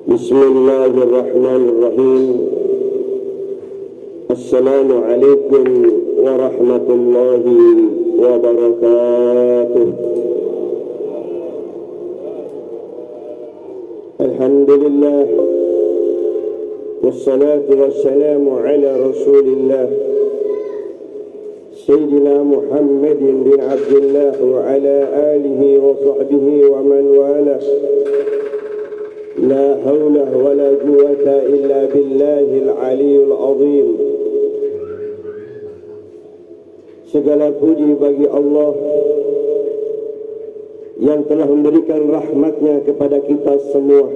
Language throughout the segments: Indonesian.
Bismillahirrahmanirrahim. Assalamualaikum warahmatullahi wabarakatuh. Alhamdulillah, wassalatu wassalamu ala rasulillah Sayyidina Muhammadin bin Abdullah wa ala alihi wa sahbihi wa man walah. La hawla wa la quwwata illa billahil aliyyil azim. Segala puji bagi Allah yang telah memberikan rahmatnya kepada kita semua,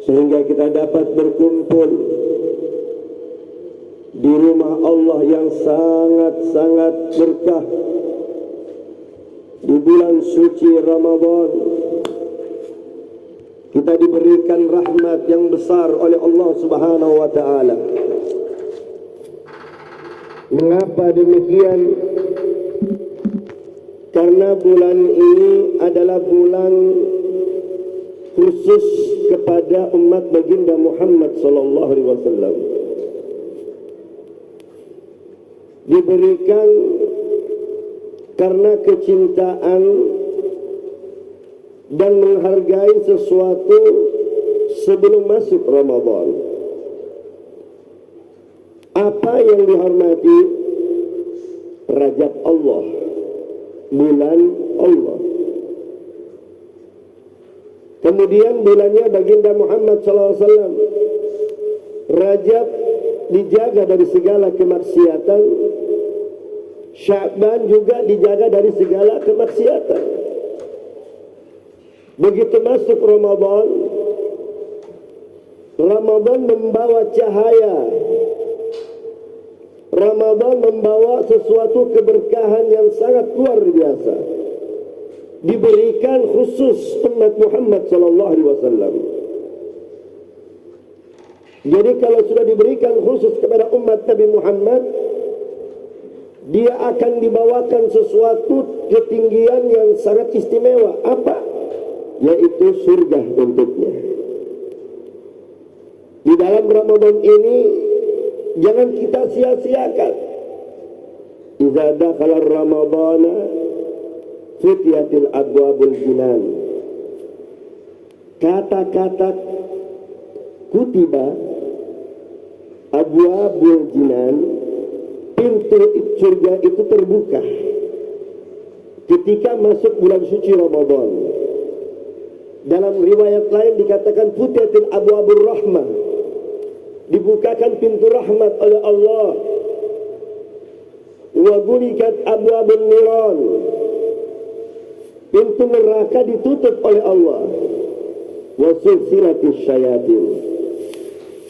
sehingga kita dapat berkumpul di rumah Allah yang sangat-sangat berkah di bulan suci Ramadan. Kita diberikan rahmat yang besar oleh Allah Subhanahu wa ta'ala. Mengapa demikian? Karena bulan ini adalah bulan khusus kepada umat baginda Muhammad sallallahu alaihi wasallam. Diberikan karena kecintaan dan menghargai sesuatu sebelum masuk Ramadan. Apa yang dihormati? Rajab Allah, bulan Allah. Kemudian bulannya baginda Muhammad SAW. Rajab dijaga dari segala kemaksiatan. Sya'ban juga dijaga dari segala kemaksiatan. Begitu masuk Ramadan, Ramadan membawa cahaya. Ramadan membawa sesuatu keberkahan yang sangat luar biasa. Diberikan khusus umat Muhammad sallallahu alaihi wasallam. Jadi kalau sudah diberikan khusus kepada umat Nabi Muhammad, dia akan dibawakan sesuatu ketinggian yang sangat istimewa. Apa? Yaitu surga untuknya. Di dalam Ramadan ini jangan kita sia-siakan. Idza dakhala Ramadana futiyatil abwabul jinan. Kata-kata kutiba abwabul jinan, pintu surga itu terbuka ketika masuk bulan suci Ramadan. Dalam riwayat lain dikatakan futiyatil abwabur rahmah, dibukakan pintu rahmat oleh Allah. Wa ghurikat abwabun niran, pintu neraka ditutup oleh Allah. Wa sulsilatis syayatin,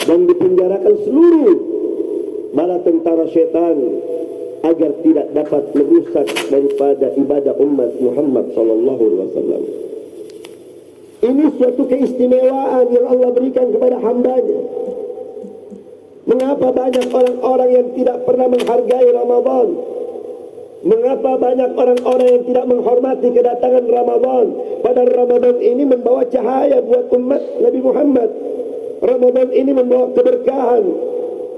dan dipenjarakan seluruh bala tentara setan agar tidak dapat merusak daripada ibadah umat Muhammad sallallahu alaihi wasallam. Ini suatu keistimewaan yang Allah berikan kepada hambanya. Mengapa banyak orang-orang yang tidak pernah menghargai Ramadan? Mengapa banyak orang-orang yang tidak menghormati kedatangan Ramadan? Padahal Ramadan ini membawa cahaya buat umat Nabi Muhammad. Ramadan ini membawa keberkahan.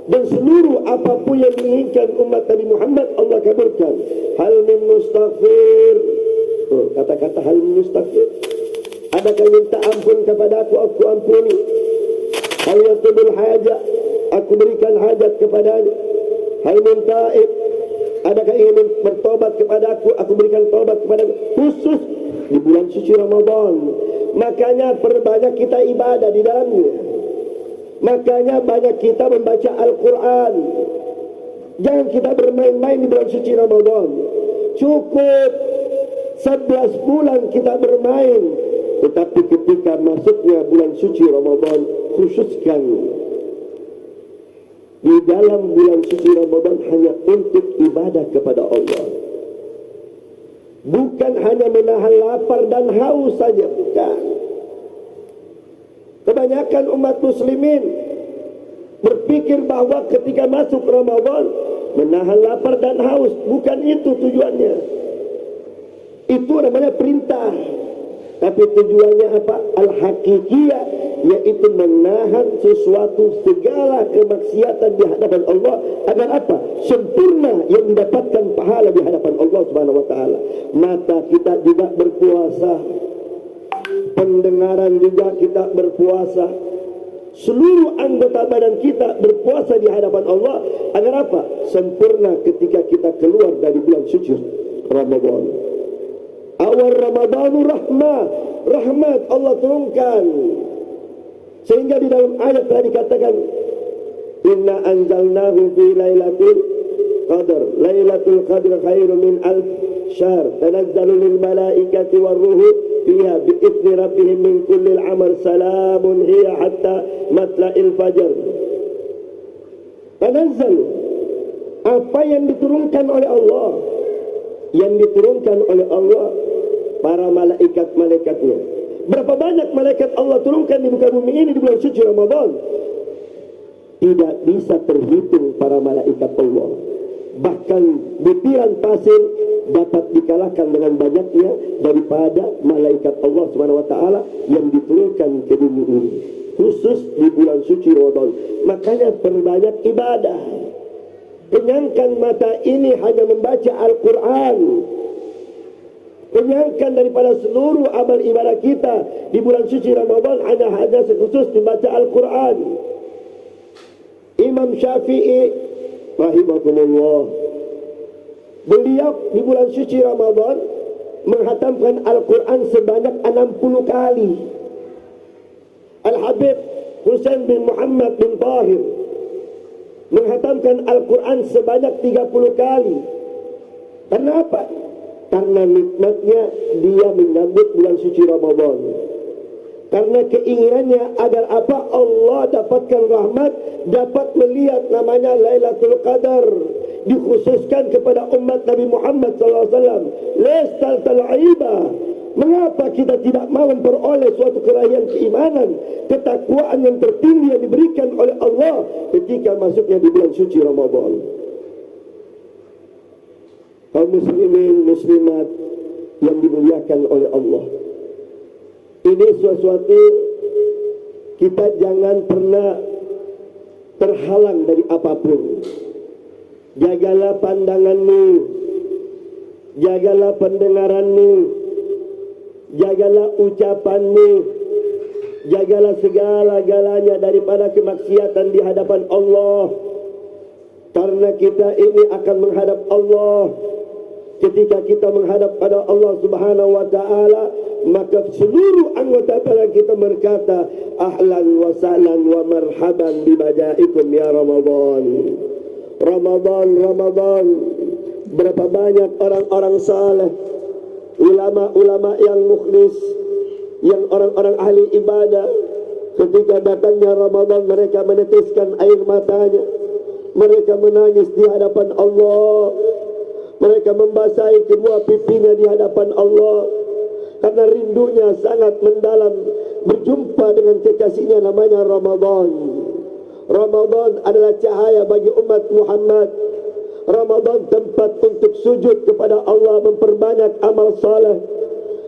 Dan seluruh apapun yang menginginkan umat Nabi Muhammad, Allah kabulkan. Hal min mustaghfir. Kata-kata hal min mustaghfir. Adakah minta ampun kepada aku ampuni. Hal yatubul hajat, aku berikan hajat kepadanya. Hal min taib, adakah ingin bertobat kepada aku berikan tobat kepada. Khusus di bulan suci Ramadan. Makanya perbanyak kita ibadah di dalamnya. Makanya banyak kita membaca Al-Quran. Jangan kita bermain-main di bulan suci Ramadan. Cukup 11 bulan kita bermain. Tetapi ketika masuknya bulan suci Ramadan, khususkan di dalam bulan suci Ramadan hanya untuk ibadah kepada Allah. Bukan hanya menahan lapar dan haus saja, bukan. Kebanyakan umat muslimin berpikir bahwa ketika masuk Ramadan menahan lapar dan haus. Bukan itu tujuannya. Itu namanya perintah. Tapi tujuannya apa? Al-hakikiyah, yaitu menahan sesuatu segala kemaksiatan di hadapan Allah agar apa? Sempurna yang mendapatkan pahala di hadapan Allah Subhanahu wa taala. Mata kita juga berpuasa, pendengaran juga kita berpuasa, seluruh anggota badan kita berpuasa di hadapan Allah agar apa? Sempurna ketika kita keluar dari bulan suci Ramadan. Awal Ramadanu rahmat Allah turunkan, sehingga di dalam ayat telah dikatakan inna anzalnahu fi lailatul qadar, lailatul qadr khairu min alf syahr, tanazzalu lil malaikati war ruhu fiha bi idzni rabbihim min kulli al-amr, salamun hiya hatta matla'il fajr. Tanazzalu, apa yang diturunkan oleh Allah, yang diturunkan oleh Allah, para malaikat-malaikatnya. Berapa banyak malaikat Allah turunkan di muka bumi ini di bulan suci Ramadan? Tidak bisa terhitung para malaikat Allah. Bahkan butiran pasir dapat dikalahkan dengan banyaknya daripada malaikat Allah Subhanahu wa taala yang diturunkan ke bumi ini, khusus di bulan suci Ramadan. Makanya perbanyak ibadah. Kenyangkan mata ini hanya membaca Al-Quran. Kenyangkan daripada seluruh amal ibadah kita di bulan suci Ramadan hanya sekhusus membaca Al-Quran. Imam Syafi'i rahimahullah, beliau di bulan suci Ramadan menghatamkan Al-Quran sebanyak 60 kali. Al-Habib Husain bin Muhammad bin Tahir menghatamkan Al-Quran sebanyak 30 kali. Kenapa? Karena nikmatnya dia menyambut bulan suci Ramadan. Karena keinginannya agar apa? Allah dapatkan rahmat, dapat melihat namanya Lailatul Qadar, dikhususkan kepada umat Nabi Muhammad SAW. Lestal tal'aiba. Mengapa kita tidak mau memperoleh suatu kerahian keimanan, ketakwaan yang tertinggi yang diberikan oleh Allah ketika masuknya di bulan suci Ramadan? Kaum muslimin muslimat yang dimuliakan oleh Allah, ini sesuatu kita jangan pernah terhalang dari apapun. Jagalah pandanganmu, jagalah pendengaranmu, jagalah ucapanmu, jagalah segala-galanya daripada kemaksiatan di hadapan Allah. Karena kita ini akan menghadap Allah. Ketika kita menghadap pada Allah Subhanahu wa taala, maka seluruh anggota badan kita berkata ahlan wa sahlan wa marhaban bibajaikum ya Ramadan. Ramadan. Berapa banyak orang-orang saleh, ulama-ulama yang mukhlis, yang orang-orang ahli ibadah, ketika datangnya Ramadan mereka meneteskan air matanya, mereka menangis di hadapan Allah, mereka membasahi kedua pipinya di hadapan Allah karena rindunya sangat mendalam berjumpa dengan kekasihnya namanya Ramadan. Ramadan adalah cahaya bagi umat Muhammad. Ramadan tempat untuk sujud kepada Allah, memperbanyak amal saleh.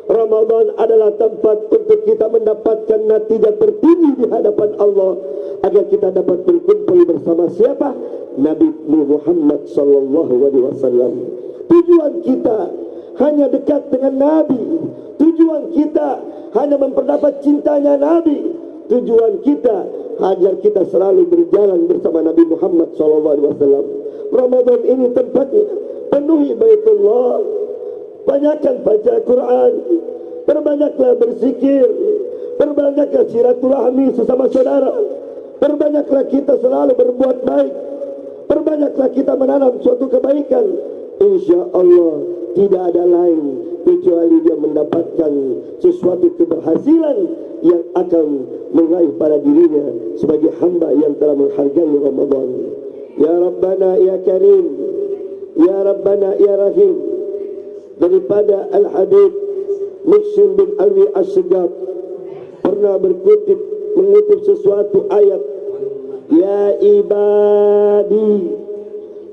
Ramadan adalah tempat untuk kita mendapatkan natijah tertinggi di hadapan Allah agar kita dapat berkumpul bersama siapa? Nabi Muhammad sallallahu alaihi wasallam. Tujuan kita hanya dekat dengan Nabi. Tujuan kita hanya memperdapat cintanya Nabi. Tujuan kita agar kita selalu berjalan bersama Nabi Muhammad sallallahu alaihi wasallam. Ramadan ini tempatnya penuhi Baitullah, banyakkan baca Quran, perbanyaklah berzikir, perbanyaklah silaturahmi sesama saudara, perbanyaklah kita selalu berbuat baik, perbanyaklah kita menanam suatu kebaikan. Insya Allah tidak ada lain kecuali dia mendapatkan sesuatu keberhasilan yang akan meraih pada dirinya sebagai hamba yang telah menghargai Ramadan. Ya Rabbana ya Karim, Ya Rabbana ya Rahim. Daripada Al-Habib Muhsin bin Alwi As-Segaf pernah mengutip sesuatu ayat, ya ibadi,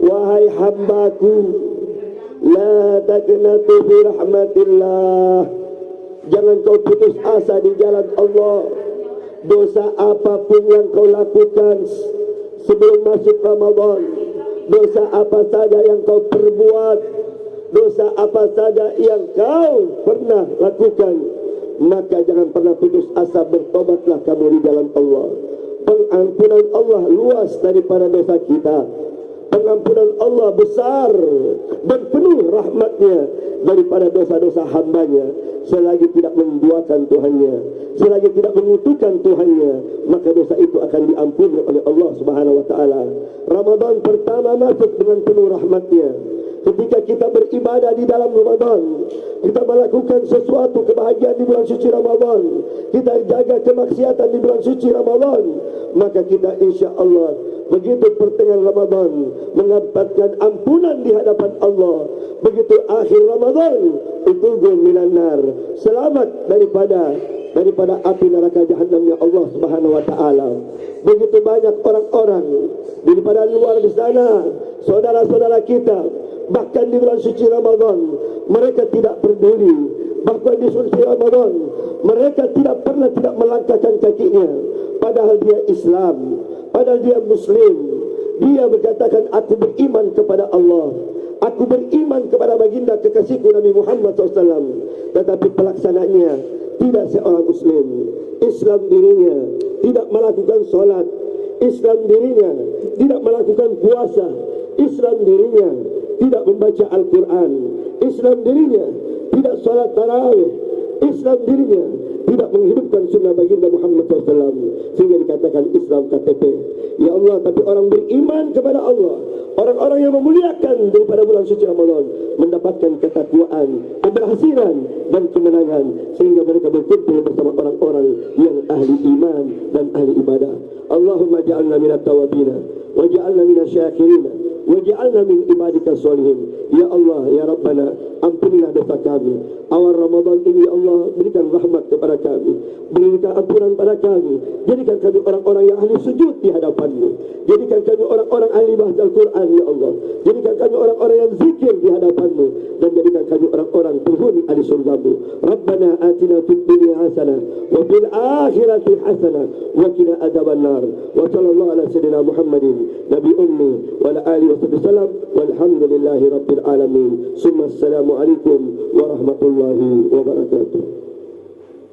wahai hambaku, la taqnatu bi rahmatillah, Jangan kau putus asa di jalan Allah. Dosa apapun yang kau lakukan sebelum masuk Ramadan, dosa apa saja yang kau perbuat, dosa apa saja yang kau pernah lakukan, maka jangan pernah putus asa, bertobatlah kamu di jalan Allah. Pengampunan Allah luas daripada dosa kita. Pengampunan Allah besar dan penuh rahmatnya daripada dosa-dosa hambanya. Selagi tidak membuatkan Tuhannya, selagi tidak mengutuhkan Tuhannya, maka dosa itu akan diampuni oleh Allah Subhanahu wa taala. Ramadan pertama masuk dengan penuh rahmatnya. Ketika kita beribadah di dalam Ramadan, kita melakukan sesuatu kebahagiaan di bulan suci Ramadan, kita jaga kemaksiatan di bulan suci Ramadan, maka kita insya Allah begitu pertengahan Ramadan mendapatkan ampunan di hadapan Allah. Begitu akhir Ramadan, utubun minan nar, selamat daripada api neraka jahanamnya Allah Subhanahu wa taala. Begitu banyak orang-orang daripada luar di sana, saudara-saudara kita, bahkan di bulan suci Ramadan mereka tidak peduli. Bahkan di suci Ramadan mereka tidak pernah tidak melangkahkan kakinya, padahal dia Islam, padahal dia Muslim. Dia berkatakan, aku beriman kepada Allah, aku beriman kepada baginda kekasihku Nabi Muhammad SAW. Tetapi pelaksananya tidak seorang Muslim. Islam dirinya tidak melakukan solat, Islam dirinya tidak melakukan puasa, Islam dirinya tidak membaca Al-Quran, Islam dirinya tidak solat tarawih, Islam dirinya tidak menghidupkan sunnah baginda Muhammad SAW, sehingga dikatakan Islam KTP. Ya Allah, tapi orang beriman kepada Allah, orang-orang yang memuliakan daripada bulan suci Ramadan, mendapatkan ketakwaan, keberhasilan dan kemenangan, sehingga mereka berkumpul bersama orang-orang yang ahli iman dan ahli ibadah. Allahumma ja'alna minat tawabina, wa ja'alna minat syakirina, wa ja'alna min ibadika sholihin. Ya Allah, ya Rabbana, ampunilah dosa kami. Awal Ramadan ini ya Allah, berikan rahmat kepada kami, berikan ampunan pada kami. Jadikan kami orang-orang yang ahli sujud di hadapan-Mu. Jadikan kami orang-orang ahli baca Al-Quran ya Allah. Jadikan kami orang-orang yang zikir di hadapan-Mu, dan jadikan kami orang-orang penghuni ahli surga-Mu. Rabbana atina fid dunya hasanah wa fil akhirati hasanah wa qina adzabannar. Wa sallallahu ala sayyidina Muhammadin nabi ummi wa ala alihi wasallam walhamdulillahi rabbil alamin. Summa assalamu alaikum warahmatullahi wabarakatuh.